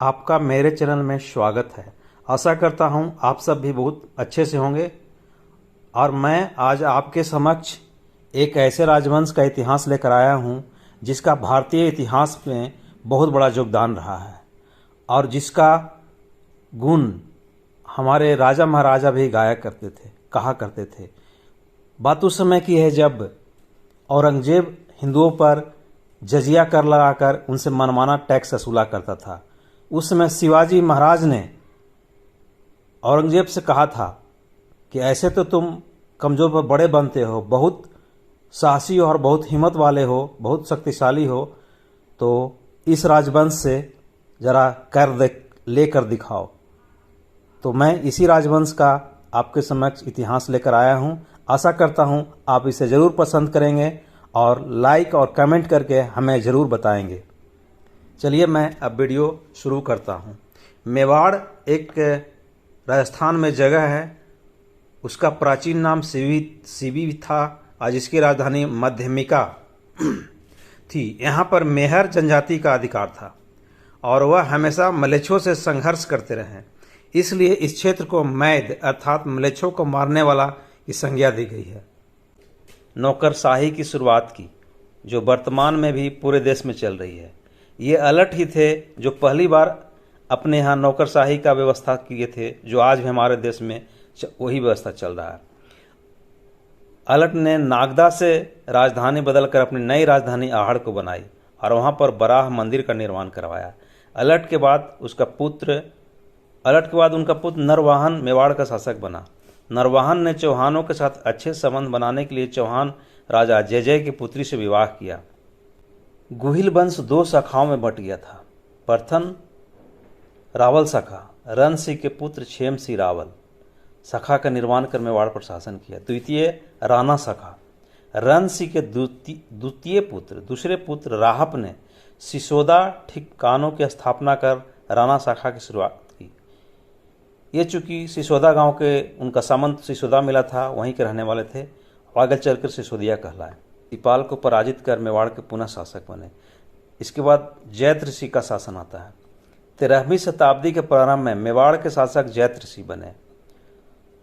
आपका मेरे चैनल में स्वागत है। आशा करता हूं आप सब भी बहुत अच्छे से होंगे। और मैं आज आपके समक्ष एक ऐसे राजवंश का इतिहास लेकर आया हूं जिसका भारतीय इतिहास में बहुत बड़ा योगदान रहा है और जिसका गुण हमारे राजा महाराजा भी गाया करते थे, कहा करते थे। बात उस समय की है जब औरंगजेब हिंदुओं पर जजिया कर लगाकर उनसे मनमाना टैक्स वसूला करता था। उस समय शिवाजी महाराज ने औरंगजेब से कहा था कि ऐसे तो तुम कमजोर पर बड़े बनते हो, बहुत साहसी और बहुत हिम्मत वाले हो, बहुत शक्तिशाली हो, तो इस राजवंश से जरा लेकर दिखाओ। तो मैं इसी राजवंश का आपके समक्ष इतिहास लेकर आया हूं। आशा करता हूं आप इसे ज़रूर पसंद करेंगे और लाइक और कमेंट करके हमें ज़रूर बताएंगे। चलिए मैं अब वीडियो शुरू करता हूं। मेवाड़ एक राजस्थान में जगह है, उसका प्राचीन नाम सीबी था और जिसकी राजधानी मध्यमिका थी। यहाँ पर मेहर जनजाति का अधिकार था और वह हमेशा मलेच्छों से संघर्ष करते रहे, इसलिए इस क्षेत्र को मैद अर्थात मलेच्छों को मारने वाला की संज्ञा दी गई है। नौकरशाही की शुरुआत की, जो वर्तमान में भी पूरे देश में चल रही है। ये अलट ही थे जो पहली बार अपने यहाँ नौकरशाही का व्यवस्था किए थे, जो आज भी हमारे देश में वही व्यवस्था चल रहा है। अलट ने नागदा से राजधानी बदलकर अपनी नई राजधानी आहड़ को बनाई और वहाँ पर बराह मंदिर का निर्माण करवाया। अलट के बाद उनका पुत्र नरवाहन मेवाड़ का शासक बना। नरवाहन ने चौहानों के साथ अच्छे संबंध बनाने के लिए चौहान राजा जयजय की पुत्री से विवाह किया। गुहिल वंश दो शाखाओं में बट गया था। प्रथम रावल शाखा, रण सिंह के पुत्र क्षेम सिंह रावल शाखा का निर्माण कर मेवाड़ पर शासन किया। द्वितीय राणा शाखा, रण सिंह के दूसरे पुत्र राहप ने सिसोदा ठिकानों की स्थापना कर राणा शाखा की शुरुआत की। ये चूंकि सिसोदा गांव के उनका सामंत सिसोदा मिला था, वहीं के रहने वाले थे, आगे चलकर सिसोदिया कहलाए। तिपाल को पराजित कर मेवाड़ के पुनः शासक बने। इसके बाद जैत ऋषि का शासन आता है। 13वीं शताब्दी के प्रारंभ में मेवाड़ के शासक जैत ऋषि बने।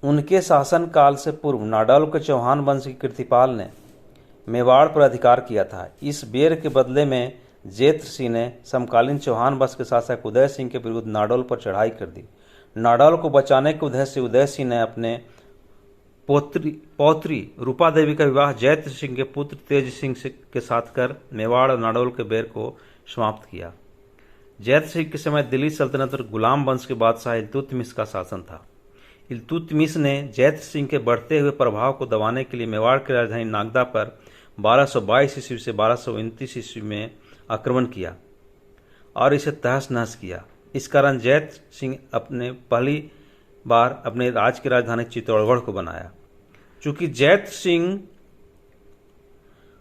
उनके शासन काल से पूर्व नाडौल के चौहान वंश की कृतिपाल ने मेवाड़ पर अधिकार किया था। इस बेर के बदले में जैत ऋषि ने समकालीन चौहान वंश के शासक उदय सिंह के विरुद्ध नाडौल पर चढ़ाई कर दी। नाडौल को बचाने के उद्देश्य से उदय सिंह ने अपने पौत्री रूपा देवी का विवाह जैत सिंह के पुत्र तेज सिंह के साथ कर मेवाड़ और नाडौल के बैर को समाप्त किया। जैत सिंह के समय दिल्ली सल्तनत पर गुलाम वंश के बादशाह इल्तुतमिश का शासन था। इल्तुतमिश ने जैत सिंह के बढ़ते हुए प्रभाव को दबाने के लिए मेवाड़ की राजधानी नागदा पर 1222 ईस्वी से 1229 ईस्वी में आक्रमण किया और इसे तहस नहस किया। इस कारण जैत सिंह अपने पहली बार अपने राज्य की राजधानी चित्तौड़गढ़ को बनाया। चूंकि जैत सिंह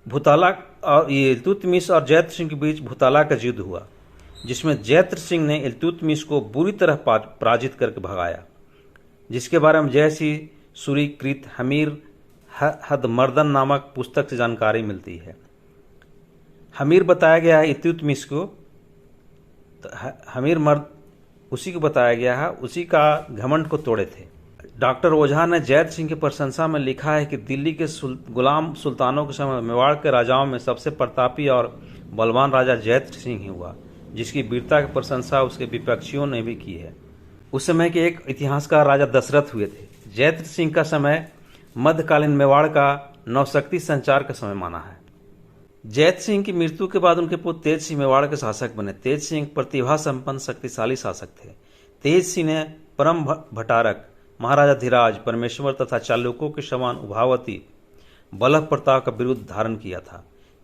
भूताला और इल्तुतमिश और जैत सिंह के बीच भूताला का युद्ध हुआ, जिसमें जैत सिंह ने इल्तुतमिश को बुरी तरह पराजित करके भगाया, जिसके बारे में जयसी सूरी कृत हमीर हदमर्दन नामक पुस्तक से जानकारी मिलती है। हमीर बताया गया है इल्तुतमिश को, हमीर मर्द उसी को बताया गया है, उसी का घमंड को तोड़े थे। डॉक्टर ओझा ने जैत सिंह की प्रशंसा में लिखा है कि दिल्ली के गुलाम सुल्तानों के समय मेवाड़ के राजाओं में सबसे प्रतापी और बलवान राजा जैत सिंह ही हुआ, जिसकी वीरता की प्रशंसा उसके विपक्षियों ने भी की है। उस समय के एक इतिहासकार राजा दशरथ हुए थे। जैत सिंह का समय मध्यकालीन मेवाड़ का नवशक्ति संचार का समय माना है। जैत सिंह की मृत्यु के बाद उनके पुत्र तेज सिंह मेवाड़ के शासक बने। तेज सिंह प्रतिभा संपन्न शक्तिशाली शासक थे। तेज सिंह ने परम भटारक, महाराजा धीराज, परमेश्वर तथा चालुक्यों के समान उभावती बलभ प्रताप का विरुद्ध धारण किया था।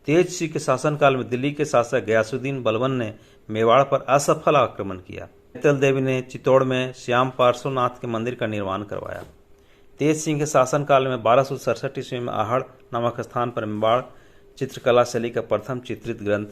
तेज सिंह के शासनकाल में दिल्ली के शासक गयासुद्दीन बलबन ने मेवाड़ पर असफल आक्रमण किया। कैतल देवी ने चित्तौड़ में श्याम पार्श्वनाथ के मंदिर का निर्माण करवाया। तेज सिंह के शासनकाल में 1267 ईस्वी में आहड़ नामक स्थान पर मेवाड़ चित्रकला शैली का प्रथम चित्रित ग्रंथ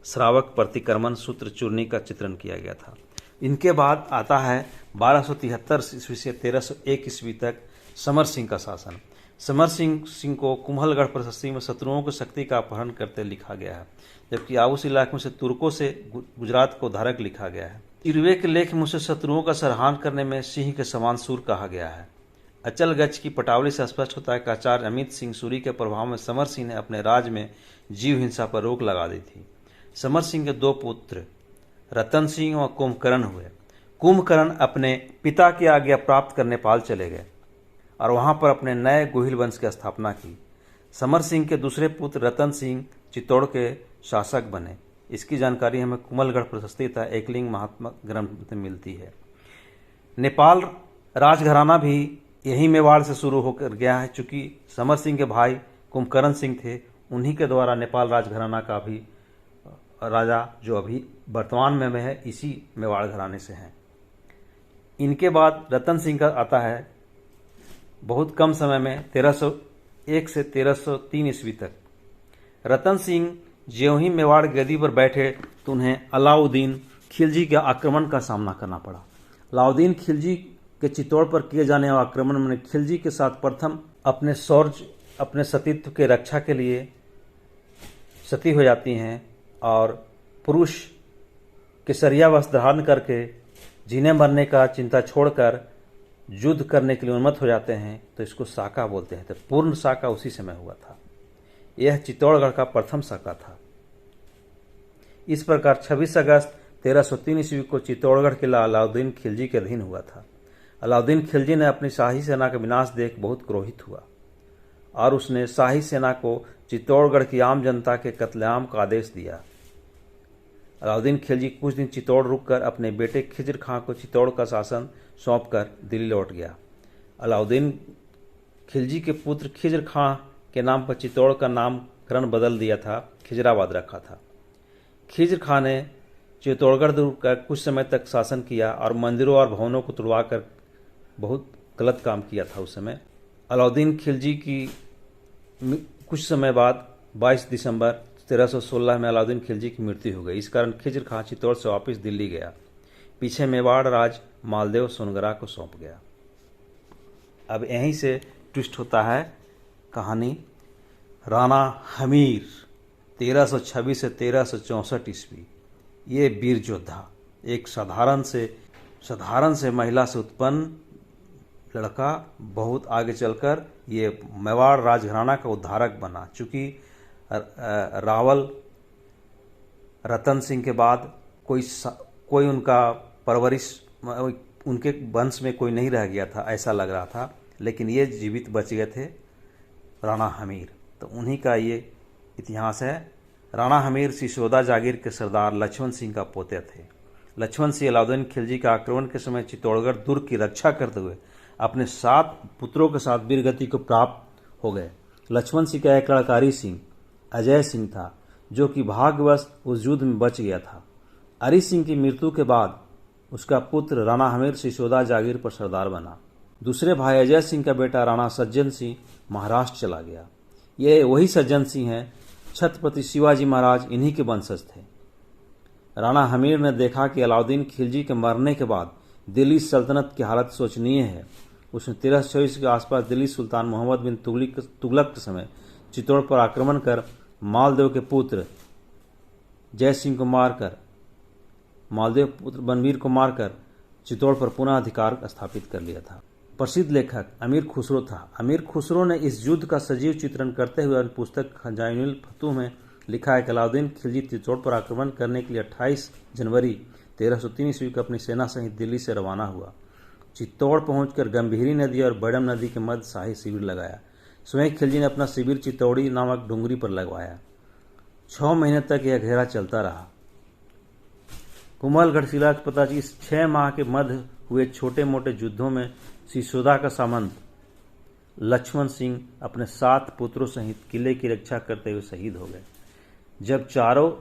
श्रावक प्रतिक्रमण सूत्र चूर्णी का चित्रण किया गया था। इनके बाद आता है 1273 ईस्वी से 1301 ईस्वी तक समर सिंह का शासन। समर सिंह को कुम्हलगढ़ प्रशस्ति में शत्रुओं की शक्ति का अपहरण करते लिखा गया है, जबकि उस इलाके में से तुर्कों से गुजरात को धारक लिखा गया है। इरवे के लेख में उसे शत्रुओं का सरहान करने में सिंह के समान सूर कहा गया है। अचल गज की पटावली से स्पष्ट होता है कि आचार्य अमित सिंह सूरी के प्रभाव में समर सिंह ने अपने राज में जीव हिंसा पर रोक लगा दी थी। समर सिंह के 2 पुत्र रतन सिंह और कुंभकर्ण हुए। कुंभकर्ण अपने पिता की आज्ञा प्राप्त कर नेपाल चले गए और वहां पर अपने नए गोहिल वंश की स्थापना की। समर सिंह के दूसरे पुत्र रतन सिंह चित्तौड़ के शासक बने। इसकी जानकारी हमें कुम्हलगढ़ प्रशस्ति तथा एकलिंग महात्मा ग्रंथ में मिलती है। नेपाल राजघराना भी यही मेवाड़ से शुरू होकर गया है। चूंकि समर सिंह के भाई कुंभकर्ण सिंह थे, उन्हीं के द्वारा नेपाल राजघराना का भी राजा जो अभी वर्तमान में है इसी मेवाड़ घराने से हैं। इनके बाद रतन सिंह का आता है बहुत कम समय में 1301 से 1303 ईस्वी तक। रतन सिंह ज्यों ही मेवाड़ गद्दी पर बैठे तो उन्हें अलाउद्दीन खिलजी के आक्रमण का सामना करना पड़ा। अलाउद्दीन खिलजी के चित्तौड़ पर किए जाने वाले आक्रमण में खिलजी के साथ प्रथम अपने शौर्य अपने सतीत्व के रक्षा के लिए सती हो जाती हैं और पुरुष केसरिया वस्त्र धारण करके जीने मरने का चिंता छोड़कर युद्ध करने के लिए उन्मत्त हो जाते हैं, तो इसको साका बोलते हैं। तो पूर्ण साका उसी समय हुआ था। यह चित्तौड़गढ़ का प्रथम साका था। इस प्रकार 26 अगस्त 1303 ईस्वी को चित्तौड़गढ़ किला अलाउद्दीन खिलजी के अधीन हुआ था। अलाउद्दीन खिलजी ने अपनी शाही सेना का विनाश देख बहुत क्रोधित हुआ और उसने शाही सेना को चित्तौड़गढ़ की आम जनता के कत्लेआम का आदेश दिया। अलाउद्दीन खिलजी कुछ दिन चित्तौड़ रुककर अपने बेटे खिज्र खां को चित्तौड़ का शासन सौंपकर दिल्ली लौट गया। अलाउद्दीन खिलजी के पुत्र खिज्र खां के नाम पर चित्तौड़ का नामकरण बदल दिया था, खिजराबाद रखा था। खिज्र खां ने चित्तौड़गढ़ दुर्ग का कुछ समय तक शासन किया और मंदिरों और भवनों को तुड़वाकर बहुत गलत काम किया था उस समय। अलाउद्दीन खिलजी की कुछ समय बाद 22 दिसंबर 1316 में अलाउद्दीन खिलजी की मृत्यु हो गई। इस कारण खिज्र खां चित्तौड़ से वापस दिल्ली गया। पीछे मेवाड़ राज मालदेव सोनगरा को सौंप गया। अब यहीं से ट्विस्ट होता है कहानी। राणा हमीर 1326 से 1364 ईस्वी। ये वीर योद्धा एक साधारण से महिला से उत्पन्न लड़का बहुत आगे चलकर ये मेवाड़ राजघराना का उद्धारक बना। चूंकि रावल रतन सिंह के बाद कोई उनका परवरिश उनके वंश में कोई नहीं रह गया था, ऐसा लग रहा था, लेकिन ये जीवित बच गए थे, राणा हमीर। तो उन्हीं का ये इतिहास है। राणा हमीर सिसोदा जागीर के सरदार लक्ष्मण सिंह का पोते थे। लक्ष्मण सिंह अलाउद्दीन खिलजी के आक्रमण के समय चित्तौड़गढ़ दुर्ग की रक्षा करते हुए अपने 7 पुत्रों के साथ वीरगति को प्राप्त हो गए। लक्ष्मण सिंह का एक लड़का अरी सिंह अजय सिंह था, जो कि भाग्यवश उस युद्ध में बच गया था। अरी सिंह की मृत्यु के बाद उसका पुत्र राणा हमीर सिसोदा जागीर पर सरदार बना। दूसरे भाई अजय सिंह का बेटा राणा सज्जन सिंह महाराष्ट्र चला गया। ये वही सज्जन सिंह हैं छत्रपति शिवाजी महाराज इन्हीं के वंशज थे। राणा हमीर ने देखा कि अलाउद्दीन खिलजी के मरने के बाद दिल्ली सल्तनत की हालत शोचनीय है। उसने 1324 के आसपास दिल्ली सुल्तान मोहम्मद बिन तुगलक के समय चित्तौड़ पर आक्रमण कर मालदेव के पुत्र जय सिंह को मारकर मालदेव पुत्र बनवीर को मारकर चित्तौड़ पर पुनः अधिकार स्थापित कर लिया था। प्रसिद्ध लेखक अमीर खुसरो था। अमीर खुसरो ने इस युद्ध का सजीव चित्रण करते हुए अपनी पुस्तक खजाइनुल फतूह में लिखा है कि अलाउद्दीन खिलजी चित्तौड़ पर आक्रमण करने के लिए 28 जनवरी 1303 ईस्वी को अपनी सेना सहित दिल्ली से रवाना हुआ। चित्तौड़ पहुंचकर गंभीरी नदी और बैडम नदी के मध्य शाही शिविर लगाया। स्वयं खिलजी ने अपना शिविर चित्तौड़ी नामक डूंगरी पर लगवाया। 6 महीने तक यह घेरा चलता रहा। कुम्हलगढ़ शिला के पता इस 6 माह के मध्य हुए छोटे मोटे युद्धों में सिसोदा का सामंत लक्ष्मण सिंह अपने 7 पुत्रों सहित किले की रक्षा करते हुए शहीद हो गए। जब चारों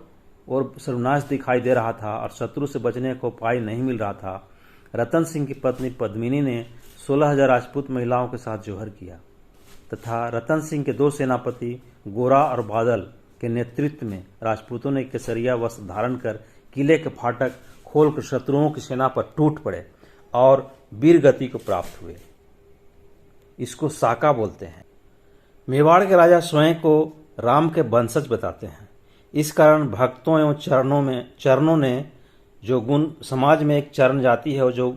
ओर सर्वनाश दिखाई दे रहा था और शत्रु से बचने को उपाय नहीं मिल रहा था, रतन सिंह की पत्नी पद्मिनी ने 16,000 राजपूत महिलाओं के साथ जौहर किया तथा रतन सिंह के 2 सेनापति गोरा और बादल के नेतृत्व में राजपूतों ने केसरिया वस्त्र धारण कर किले के फाटक खोलकर शत्रुओं की सेना पर टूट पड़े और वीर गति को प्राप्त हुए। इसको साका बोलते हैं। मेवाड़ के राजा स्वयं को राम के वंशज बताते हैं। इस कारण भक्तों एवं चरणों ने जो गुण, समाज में एक चरण जाति है, जो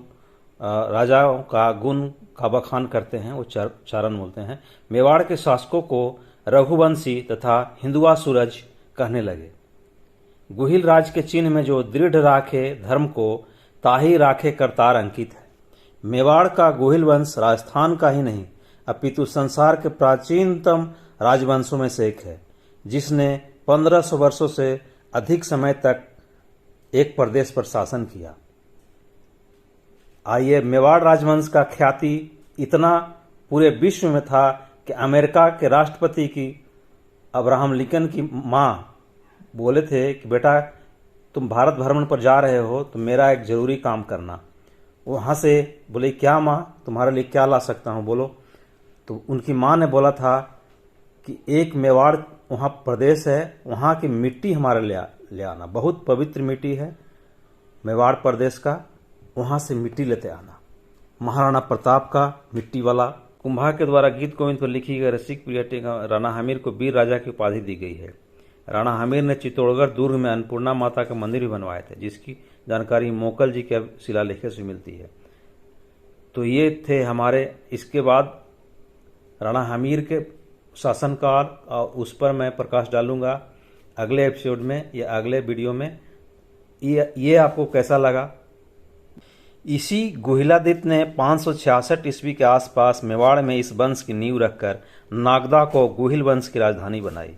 राजाओं का गुण का बखान करते हैं, वो चरण बोलते हैं। मेवाड़ के शासकों को रघुवंशी तथा हिंदुआ सूरज कहने लगे। गुहिल राज के चिन्ह में जो दृढ़ राखे धर्म को ताही राखे करतार अंकित है। मेवाड़ का गुहिल वंश राजस्थान का ही नहीं अपितु संसार के प्राचीनतम राजवंशों में से एक है, जिसने 1500 वर्षों से अधिक समय तक एक प्रदेश पर शासन किया। आइए, मेवाड़ राजवंश का ख्याति इतना पूरे विश्व में था कि अमेरिका के राष्ट्रपति की अब्राहम लिंकन की मां बोले थे कि बेटा, तुम भारत भ्रमण पर जा रहे हो तो मेरा एक जरूरी काम करना। वहां से बोले, क्या मां, तुम्हारे लिए क्या ला सकता हूं, बोलो। तो उनकी मां ने बोला था कि एक मेवाड़ वहां प्रदेश है, वहां की मिट्टी हमारे ले आना, बहुत पवित्र मिट्टी है मेवाड़ प्रदेश का, वहां से मिट्टी लेते आना। महाराणा प्रताप का मिट्टी वाला कुंभा के द्वारा गीत गोविंद पर लिखी गई रसिक प्रियटे राणा हमीर को वीर राजा की उपाधि दी गई है। राणा हमीर ने चित्तौड़गढ़ दुर्ग में अन्नपूर्णा माता का मंदिर भी बनवाए थे, जिसकी जानकारी मोकल जी के शिलालेख से मिलती है। तो ये थे हमारे, इसके बाद राणा हमीर के शासनकाल, और उस पर मैं प्रकाश डालूंगा अगले एपिसोड में या अगले वीडियो में। ये आपको कैसा लगा? इसी गुहिलादित्य ने 566 ईस्वी के आसपास मेवाड़ में इस वंश की नींव रखकर नागदा को गुहिल वंश की राजधानी बनाई।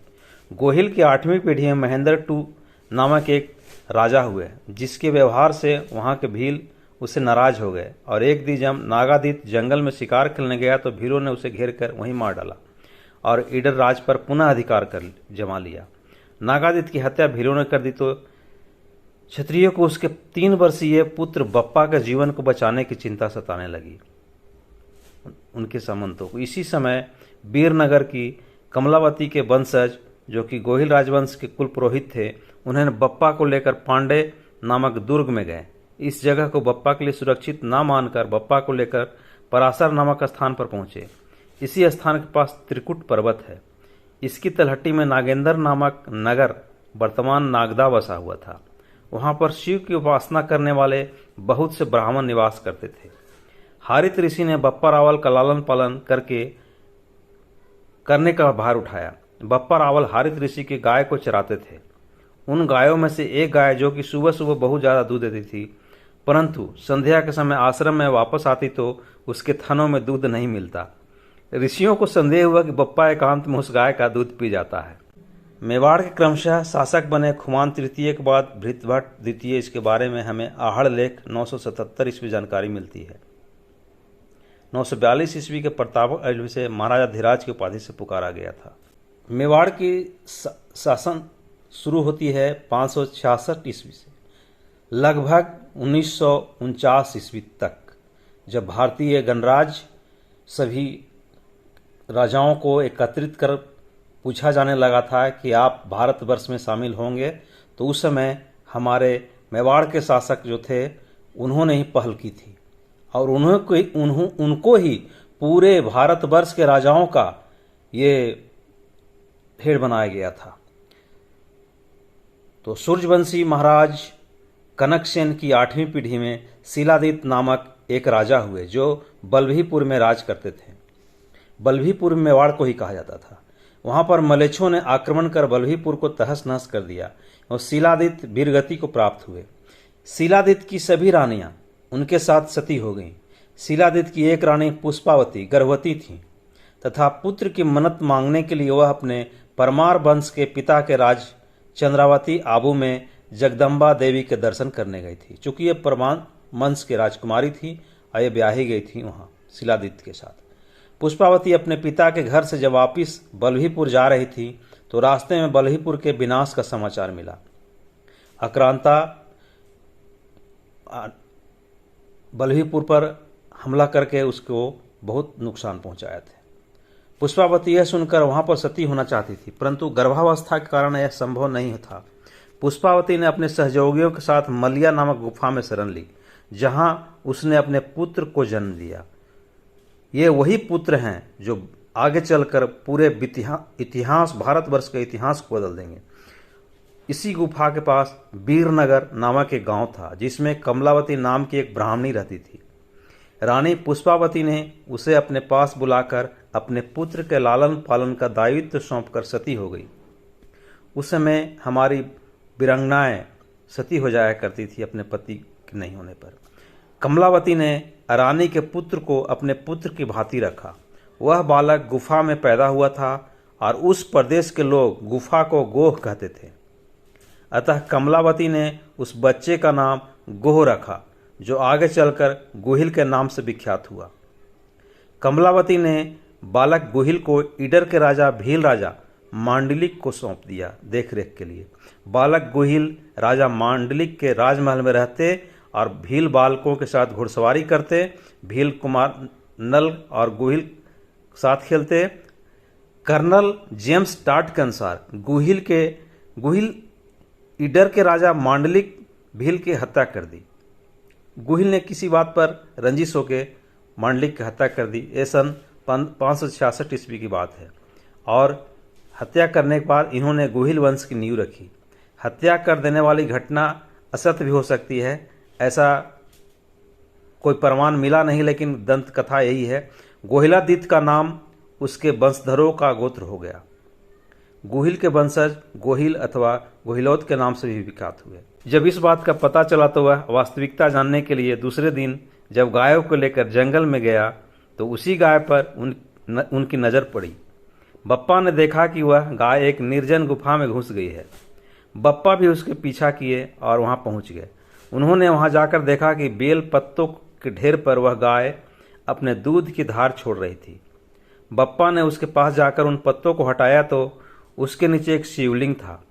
गोहिल की 8वीं पीढ़ी में महेंद्र II नामक एक राजा हुए, जिसके व्यवहार से वहां के भील उससे नाराज हो गए, और एक दिन जब नागादित्य जंगल में शिकार खेलने गया तो भीलों ने उसे घेर कर वहीं मार डाला और ईडर राज पर पुनः अधिकार कर जमा लिया। नागादित्य की हत्या भीलों ने कर दी तो क्षत्रियों को उसके 3 वर्षीय पुत्र बप्पा के जीवन को बचाने की चिंता सताने लगी उनके सामंतों को। इसी समय वीरनगर की कमलावती के वंशज, जो कि गोहिल राजवंश के कुल पुरोहित थे, उन्होंने बप्पा को लेकर पांडे नामक दुर्ग में गए। इस जगह को बप्पा के लिए सुरक्षित न मानकर बप्पा को लेकर पराशर नामक स्थान पर पहुंचे। इसी स्थान के पास त्रिकुट पर्वत है। इसकी तलहटी में नागेंद्र नामक नगर, वर्तमान नागदा, बसा हुआ था। वहां पर शिव की उपासना करने वाले बहुत से ब्राह्मण निवास करते थे। हारित ऋषि ने बप्पा रावल का लालन पालन करने का भार उठाया। बप्पा रावल हारित ऋषि की गाय को चराते थे। उन गायों में से एक गाय, जो कि सुबह सुबह बहुत ज्यादा दूध देती थी, परंतु संध्या के समय आश्रम में वापस आती तो उसके थनों में दूध नहीं मिलता। ऋषियों को संदेह हुआ कि बप्पा एकांत में उस गाय का दूध पी जाता है। मेवाड़ के क्रमशः शासक बने खुमान तृतीय के बाद भृतभट्ट द्वितीय। इसके बारे में हमें आहड़ लेख 977 ईस्वी जानकारी मिलती है। 942 ईस्वी के प्रताप से महाराजा धीराज की उपाधि से पुकारा गया था। मेवाड़ की शासन शुरू होती है 566 ईस्वी से लगभग 1949 ईस्वी तक, जब भारतीय गणराज्य सभी राजाओं को एकत्रित कर पूछा जाने लगा था कि आप भारतवर्ष में शामिल होंगे। तो उस समय हमारे मेवाड़ के शासक जो थे, उन्होंने ही पहल की थी और उनको ही पूरे भारतवर्ष के राजाओं का ये हेड बनाया गया था। तो सूर्यवंशी महाराज कनकसेन की 8वीं पीढ़ी में शिलादित्य नामक एक राजा हुए, जो बल्लभीपुर में राज करते थे। बल्लभीपुर मेवाड़ को ही कहा जाता था। वहां पर मलेच्छों ने आक्रमण कर बल्लभीपुर को तहस नहस कर दिया और शिलादित्य वीरगति को प्राप्त हुए। शिलादित्य की सभी रानियां उनके साथ सती हो गईं। शिलादित्य की एक रानी पुष्पावती गर्भवती थी तथा पुत्र की मन्नत मांगने के लिए वह अपने परमार वंश के पिता के राज चंद्रावती आबू में जगदम्बा देवी के दर्शन करने गई थी। चूंकि ये परमार वंश की राजकुमारी थी और ये ब्याही गई थी वहां शिलादित्य के साथ। पुष्पावती अपने पिता के घर से जब वापिस बल्लभीपुर जा रही थी तो रास्ते में बल्लभीपुर के विनाश का समाचार मिला। आक्रांता बल्लभीपुर पर हमला करके उसको बहुत नुकसान पहुंचाए थे। पुष्पावती यह सुनकर वहां पर सती होना चाहती थी, परंतु गर्भावस्था के कारण यह संभव नहीं था। पुष्पावती ने अपने सहयोगियों के साथ मलिया नामक गुफा में शरण ली, जहां उसने अपने पुत्र को जन्म दिया। ये वही पुत्र हैं जो आगे चलकर पूरे इतिहास, भारतवर्ष के इतिहास को बदल देंगे। इसी गुफा के पास वीरनगर नामक एक गांव था, जिसमें कमलावती नाम की एक ब्राह्मणी रहती थी। रानी पुष्पावती ने उसे अपने पास बुलाकर अपने पुत्र के लालन पालन का दायित्व सौंपकर सती हो गई। उस समय हमारी वीरांगनाएं सती हो जाया करती थी अपने पति के नहीं होने पर। कमलावती ने रानी के पुत्र को अपने पुत्र की भांति रखा। वह बालक गुफा में पैदा हुआ था और उस प्रदेश के लोग गुफा को गोह कहते थे। अतः कमलावती ने उस बच्चे का नाम गोह रखा, जो आगे चलकर गुहिल के नाम से विख्यात हुआ। कमलावती ने बालक गुहिल को ईडर के राजा भील राजा मांडलिक को सौंप दिया देखरेख के लिए। बालक गुहिल राजा मांडलिक के राजमहल में रहते और भील बालकों के साथ घुड़सवारी करते। भील कुमार नल और गुहिल साथ खेलते। कर्नल जेम्स टाट के अनुसार गुहिल ईडर के राजा मांडलिक भील की हत्या कर दी। गुहिल ने किसी बात पर रंजिश होकर मांडलिक की हत्या कर दी। ये सन 566 ईस्वी की बात है। और हत्या करने के बाद इन्होंने गुहिल वंश की नींव रखी। हत्या कर देने वाली घटना असत्य भी हो सकती है, ऐसा कोई प्रमाण मिला नहीं, लेकिन दंत कथा यही है। गोहिलादित्य का नाम उसके वंशधरों का गोत्र हो गया। गुहिल के वंशज गोहिल अथवा गोहिलौत के नाम से भी विख्यात हुए। जब इस बात का पता चला तो वह वास्तविकता जानने के लिए दूसरे दिन जब गायों को लेकर जंगल में गया तो उसी गाय पर उनकी नज़र पड़ी। बप्पा ने देखा कि वह गाय एक निर्जन गुफा में घुस गई है। बप्पा भी उसके पीछा किए और वहां पहुंच गए। उन्होंने वहां जाकर देखा कि बेल पत्तों के ढेर पर वह गाय अपने दूध की धार छोड़ रही थी। बप्पा ने उसके पास जाकर उन पत्तों को हटाया तो उसके नीचे एक शिवलिंग था,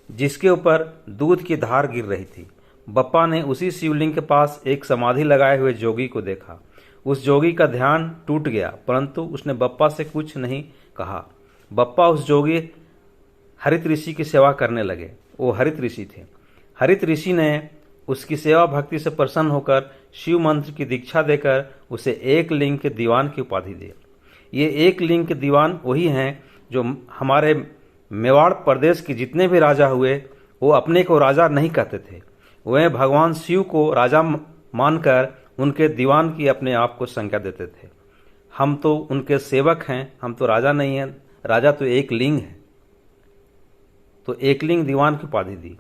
जिसके ऊपर दूध की धार गिर रही थी। बप्पा ने उसी शिवलिंग के पास एक समाधि लगाए हुए जोगी को देखा। उस जोगी का ध्यान टूट गया, परंतु उसने बप्पा से कुछ नहीं कहा। बप्पा उस जोगी हरित ऋषि की सेवा करने लगे। वो हरित ऋषि थे। हरित ऋषि ने उसकी सेवा भक्ति से प्रसन्न होकर शिव मंत्र की दीक्षा देकर उसे एक लिंग के दीवान की उपाधि दी। ये एक लिंग के दीवान वही हैं जो हमारे मेवाड़ प्रदेश के जितने भी राजा हुए वो अपने को राजा नहीं कहते थे। वे भगवान शिव को राजा मानकर उनके दीवान की अपने आप को संज्ञा देते थे। हम तो उनके सेवक हैं, हम तो राजा नहीं हैं। राजा तो एक लिंग है। तो एक लिंग दीवान की उपाधि दी।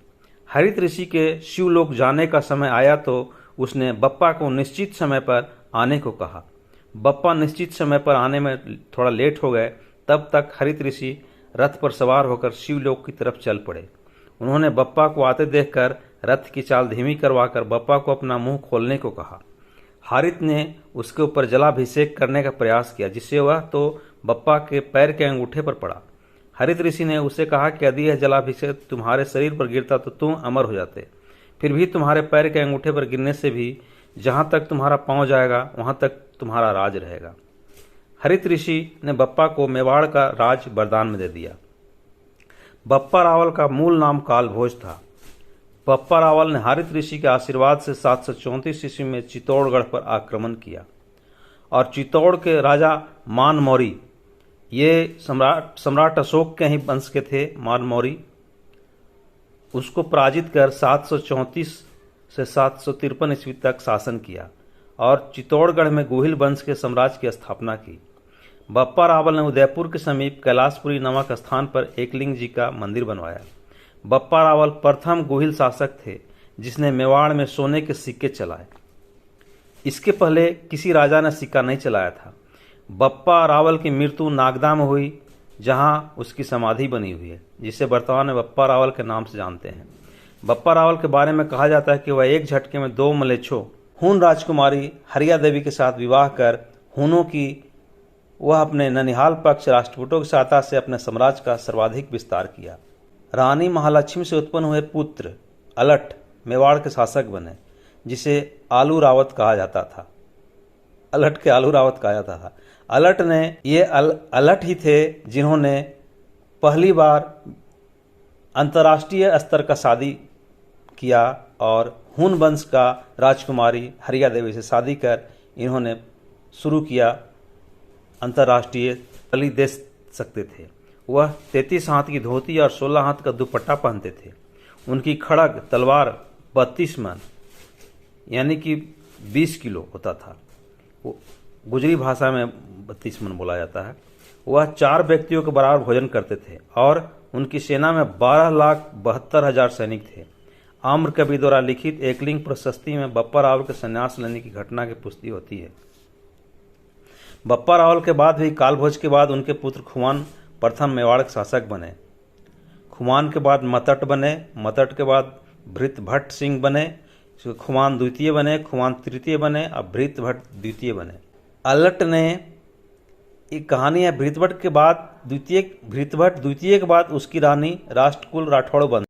हरित ऋषि के शिवलोक जाने का समय आया तो उसने बप्पा को निश्चित समय पर आने को कहा। बप्पा निश्चित समय पर आने में थोड़ा लेट हो गए। तब तक हरित ऋषि रथ पर सवार होकर शिवलोक की तरफ चल पड़े। उन्होंने बप्पा को आते देखकर रथ की चाल धीमी करवाकर बप्पा को अपना मुंह खोलने को कहा। हरित ने उसके ऊपर जलाभिषेक करने का प्रयास किया, जिससे वह तो बप्पा के पैर के अंगूठे पर पड़ा। हरित ऋषि ने उसे कहा कि यदि यह जलाभिषेक तुम्हारे शरीर पर गिरता तो तुम अमर हो जाते। फिर भी तुम्हारे पैर के अंगूठे पर गिरने से भी जहां तक तुम्हारा पांव जाएगा वहां तक तुम्हारा राज रहेगा। हरित ऋषि ने बप्पा को मेवाड़ का राज वरदान में दे दिया। बप्पा रावल का मूल नाम कालभोज था। बप्पा रावल ने हरित ऋषि के आशीर्वाद से 734 ईस्वी में चित्तौड़गढ़ पर आक्रमण किया और चित्तौड़ के राजा मान मौरी, ये सम्राट अशोक के ही वंश के थे, मान मौरी, उसको पराजित कर 734 से 753 ईस्वी तक शासन किया और चित्तौड़गढ़ में गोहिल वंश के साम्राज्य की स्थापना की। बप्पा रावल ने उदयपुर के समीप कैलाशपुरी नामक स्थान पर एकलिंग जी का मंदिर बनवाया। बप्पा रावल प्रथम गोहिल शासक थे जिसने मेवाड़ में सोने के सिक्के चलाए। इसके पहले किसी राजा ने सिक्का नहीं चलाया था। बप्पा रावल की मृत्यु नागदा में हुई, जहां उसकी समाधि बनी हुई है, जिसे वर्तमान में बप्पा रावल के नाम से जानते हैं। बप्पा रावल के बारे में कहा जाता है कि वह एक झटके में 2 मलेच्छों हून राजकुमारी हरिया देवी के साथ विवाह कर हूनों की वह अपने ननिहाल पक्ष राष्ट्रकूटों की सहायता से अपने साम्राज्य का सर्वाधिक विस्तार किया। रानी महालक्ष्मी से उत्पन्न हुए पुत्र अलट मेवाड़ के शासक बने, जिसे आलू रावत कहा जाता था। अलट के आलू रावत कहा जाता था। अलट ने ये अलट ही थे जिन्होंने पहली बार अंतर्राष्ट्रीय स्तर का शादी किया और हून वंश का राजकुमारी हरिया देवी से शादी कर इन्होंने शुरू किया अंतर्राष्ट्रीय बलि दे सकते थे। वह 33 हाथ की धोती और 16 हाथ का दुपट्टा पहनते थे। उनकी खड़ग तलवार 32 मन यानी कि 20 किलो होता था। गुजरी भाषा में 32 मन बोला जाता है। वह 4 व्यक्तियों के बराबर भोजन करते थे और उनकी सेना में 12,72,000 सैनिक थे। आम्र कवि द्वारा लिखित एकलिंग प्रशस्ति में बप्पा रावल के संन्यास लेने की घटना की पुष्टि होती है। बप्पा रावल के बाद भी कालभोज के बाद उनके पुत्र खुमान प्रथम मेवाड़ के शासक बने। खुमान के बाद मतट बने, मतट के बाद भृतभट्ट सिंह बने, खुमान द्वितीय बने, खुमान तृतीय बने और भृतभट्ट द्वितीय बने। अलट ने एक कहानी है, भृतभट्ट द्वितीय के बाद उसकी रानी राष्ट्रकुल राठौड़ बन